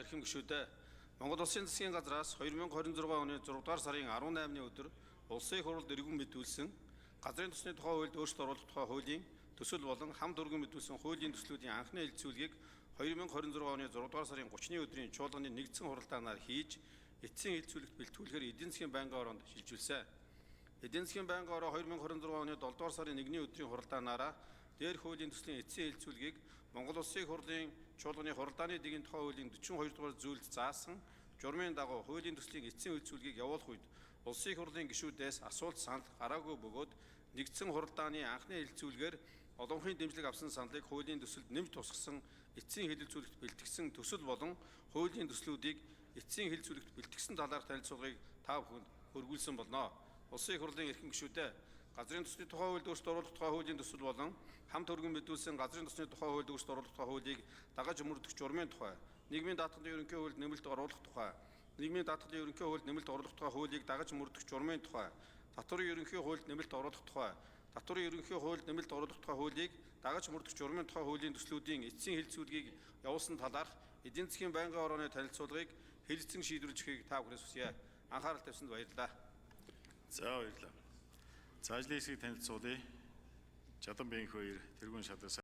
эрхэм гишүүдээ Монгол Улсын засгийн газраас 2026 оны 6 дугаар сарын 18-ны өдөр Улсын их хурлд иргэн мэдүүлсэн газрын төсний тухай хуульд өөрчлөлт оруулах тухай хуулийн төсөл болон хамт өргөн мэдүүлсэн хуулийн төслүүдийн анхны хэлэлцүүлгийг 2026 оны 6 дугаар сарын 30-ны өдрийн чуулганы нэгдсэн хуралдаанаар хийж эцсийн хэлэлцүүлэгт бэлтгүүлэхээр эдийн засгийн байнгын ороонд шилжүүлсэн. Эдийн засгийн байнгын ороо 2026 оны 7 дугаар сарын 1-ний өдрийн хуралдаанаараа дээр хуулийн төслийн эцсийн хэлэлцүүлгийг Монгол Улсын их хурлын чуулганы хуралдааны дэгийн тухай хуулийн 42 дугаар зүйлд заасан журмын дагуу хуулийн төслийн эцсийн хэлэлцүүлгийг явуулах үед Улсын их хурлын гишүүдээс асуулт санал гараагүй бөгөөд нэгдсэн хуралдааны анхны хэлэлцүүлгээр олонхын дэмжлэг авсан саналыг хуулийн төсөлд нэмж тусгасан эцсийн хэлэлцүүлэгт бэлтгэсэн төсөл болон хуулийн төслүүдийг эцсийн хэлэлцүүлэгт бэлтгэсэн талаарх танилцуулгыг та бүхэнд хөргүүлсэн болно. Улсын их хурлын эрхэм гишүүдээ газрын төсний тухай хуульд өөрчлөлт оруулах тухай хуулийн төсөл болон хамт өргөн мэдүүлсэн газрын төсний тухай хуульд өөрчлөлт оруулах тухай хуулийг дагаж мөрдөх журмын тухай, нийгмийн даатгалын ерөнхий хуульд нэмэлт оруулах тухай, нийгмийн даатгалын ерөнхий хуульд нэмэлт оруулах тухай хуулийг дагаж мөрдөх журмын тухай, татварын ерөнхий хуульд нэмэлт оруулах тухай, татварын ерөнхий хуульд нэмэлт оруулах тухай хуулийг дагаж мөрдөх журмын тухай хуулийн төслүүдийн эцсийн хэлэлцүүлгийг явуулсан талаарх эдийн засгийн байнгын орооны танилцуулгыг хэлэлцэн шийдвэрлэж өгөхийг та бүхнээс хүсье. Анхаарал тавьсанд баярлалаа. За баярлалаа. За ажлын хэсгийг танилцуулъя. Жадан Бэнх хоёр тэргүүн шатаас